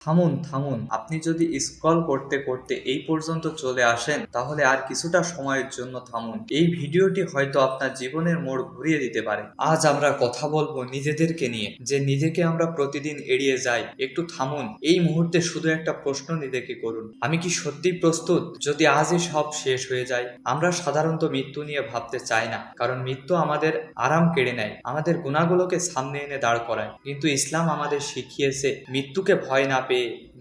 থামুন, থামুন। আপনি যদি স্ক্রল করতে করতে এই পর্যন্ত চলে আসেন, তাহলে আর কিছুটা সময়ের জন্য থামুন। এই ভিডিওটি হয়তো আপনার জীবনের মোড় ঘুরিয়ে দিতে পারে। আজ আমরা কথা বলবো নিজেদেরকে নিয়ে, যে নিজেকে আমরা প্রতিদিন এড়িয়ে যাই। একটু থামুন। এই মুহূর্তে শুধু একটা প্রশ্ন নিজেকে করুন, আমি কি সত্যিই প্রস্তুত যদি আজই সব শেষ হয়ে যায়? আমরা সাধারণত মৃত্যু নিয়ে ভাবতে চাই না, কারণ মৃত্যু আমাদের আরাম কেড়ে নেয়, আমাদের গুণাগুলোকে সামনে এনে দাঁড় করায়। কিন্তু ইসলাম আমাদের শিখিয়েছে মৃত্যুকে ভয় না পেয়ে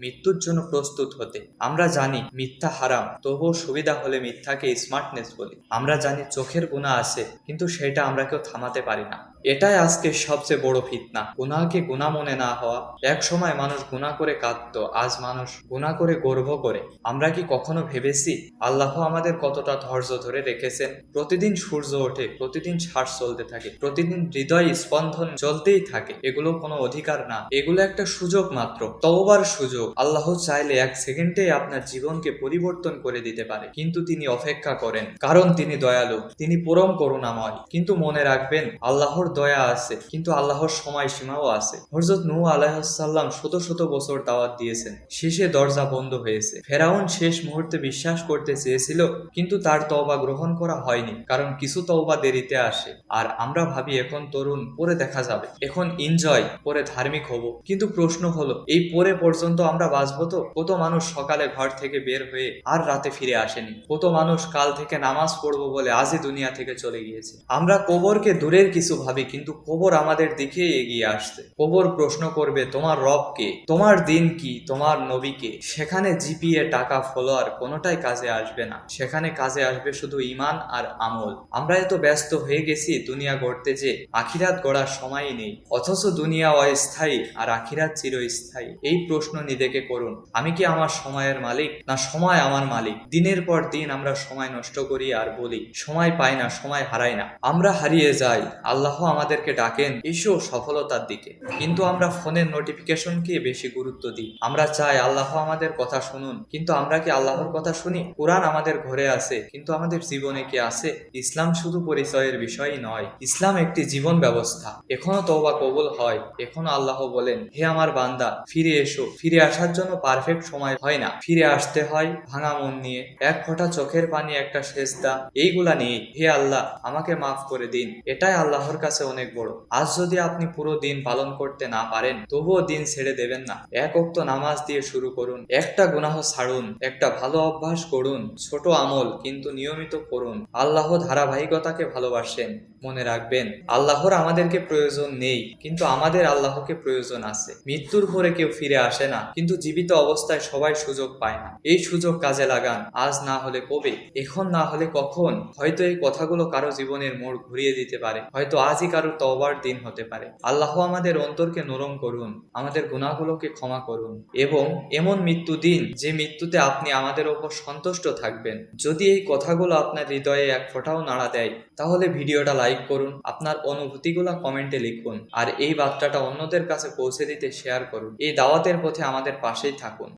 মৃত্যুর জন্য প্রস্তুত হতে। আমরা জানি মিথ্যা হারাম, তবুও সুবিধা হলে মিথ্যাকে স্মার্টনেস বলি। আমরা জানি চোখের গুনাহ আছে, কিন্তু সেটা আমরা কেউ থামাতে পারি না। এটাই আজকে সবচেয়ে বড় ফিতনা, গুনাহকে গুনাহ মনে না হওয়া। এক সময় মানুষ গুনাহ করে কাঁদতো, আজ মানুষ গুনাহ করে গর্ব করে। আমরা কি কখনো ভেবেছি আল্লাহ আমাদের কতটা ধৈর্য ধরে রেখেছেন? প্রতিদিন সূর্য ওঠে, প্রতিদিন শ্বাস চলতে থাকে, প্রতিদিন হৃদয় স্পন্দন চলতেই থাকে। এগুলো কোনো অধিকার না, এগুলো একটা সুযোগ মাত্র, তওবার সুযোগ। আল্লাহ চাইলে এক সেকেন্ডেই আপনার জীবনকে পরিবর্তন করে দিতে পারে, কিন্তু তিনি অপেক্ষা করেন, কারণ তিনি দয়ালু, তিনি পরম করুণাময়। কিন্তু মনে রাখবেন, আল্লাহর দয়া আছে, কিন্তু আল্লাহর সময়সীমাও আছে। হযরত নূহ আলাইহিস সালাম শত শত বছর দাওয়াত দিয়েছেন, শেষে দরজা বন্ধ হয়েছে। ফেরাউন শেষ মুহূর্তে বিশ্বাস করতে চেয়েছিল, কিন্তু তার তওবা গ্রহণ করা হয়নি, কারণ কিছু তওবা দেরিতে আসে। আর আমরা ভাবি এখন তরুণ, পরে দেখা যাবে, এখন এনজয়, পরে ধার্মিক হব। কিন্তু প্রশ্ন হলো, এই পরে পর্যন্ত আমরা বাঁচবো তো? কত মানুষ সকালে ঘর থেকে বের হয়ে আর রাতে ফিরে আসেনি। কত মানুষ কাল থেকে নামাজ পড়বো বলে আজই দুনিয়া থেকে চলে গিয়েছে। আমরা কবরকে দূরের কিছু ভাবি, কিন্তু কবর আমাদের দিকেই এগিয়ে আসছে। কবর প্রশ্ন করবে, তোমার রব কে, তোমার দিন কি, তোমার নবী কে? সেখানে জিপিএ, টাকা, ফলোয়ার কোনোটাই কাজে আসবে না। সেখানে কাজে আসবে শুধু ঈমান আর আমল। আমরা এত ব্যস্ত হয়ে গেছি দুনিয়া গড়তে যে আখিরাত গড়ার সময়ই নেই। অথচ দুনিয়া অস্থায়ী আর আখিরাত চিরস্থায়ী। এই প্রশ্ন নিজেকে করুন, আমি কি আমার সময়ের মালিক, না সময় আমার মালিক? দিনের পর দিন আমরা সময় নষ্ট করি আর বলি সময় পাই না, সময় হারাই না। আমরা হারিয়ে যাই, আল্লাহ আমাদেরকে ডাকেন এসো সফলতার দিকে, কিন্তু আমরা ফোনের নোটিফিকেশনকে বেশি গুরুত্ব দিই। আমরা চাই আল্লাহ আমাদের কথা শুনুন, কিন্তু আমরা কি আল্লাহর কথা শুনি? কোরআন আমাদের ঘরে আছে, কিন্তু আমাদের জীবনে কি আছে? ইসলাম শুধু পরিচয়ের বিষয় নয়, ইসলাম একটি জীবন ব্যবস্থা। এখনো তওবা কবুল হয়, এখনো আল্লাহ বলেন, হে আমার বান্দা ফিরে এসো। ফিরে আসার জন্য পারফেক্ট সময় হয় না, ফিরে আসতে হয় ভাঙা মন নিয়ে, এক ফোঁটা চোখের পানি, একটা সেজদা, এইগুলা নিয়ে। হে আল্লাহ, আমাকে মাফ করে দিন, এটাই আল্লাহর কাছে অনেক বড়। আজ যদি আপনি পুরো দিন পালন করতে না পারেন, তবুও দিন ছেড়ে দেবেন না। এক ওয়াক্ত নামাজ দিয়ে শুরু করুন, একটা গুনাহ ছাড়ুন, একটা ভালো অভ্যাস করুন। ছোট আমল, কিন্তু নিয়মিত করুন। আল্লাহ ধারাবাহিকতাকে ভালোবাসেন। মনে রাখবেন, আল্লাহর আমাদেরকে প্রয়োজন নেই, কিন্তু আমাদের আল্লাহকে প্রয়োজন আছে। মৃত্যুর পরে কেউ ফিরে আসে না, কিন্তু জীবিত অবস্থায় সবাই সুযোগ পায় না। এই সুযোগ কাজে লাগান, আজ না হলে কবে, এখন না হলে কখন। হয়তো এই কথাগুলো কারো জীবনের মোড় ঘুরিয়ে দিতে পারে, হয়তো আজই কারো তওবার দিন হতে পারে। আল্লাহ আমাদের অন্তরকে নরম করুন, আমাদের গুনাহগুলোকে ক্ষমা করুন, এবং এমন মৃত্যু দিন যে মৃত্যুতে আপনি আমাদের ওপর সন্তুষ্ট থাকবেন। যদি এই কথাগুলো আপনার হৃদয়ে এক ফোঁটাও নাড়া দেয়, তাহলে ভিডিওটা লাইক করুন, আপনার অনুভূতিগুলো কমেন্টে লিখুন, আর এই বার্তাটা অন্যদের কাছে পৌঁছে দিতে শেয়ার করুন। এই দাওয়াতের পথে আমাদের পাশেই থাকুন।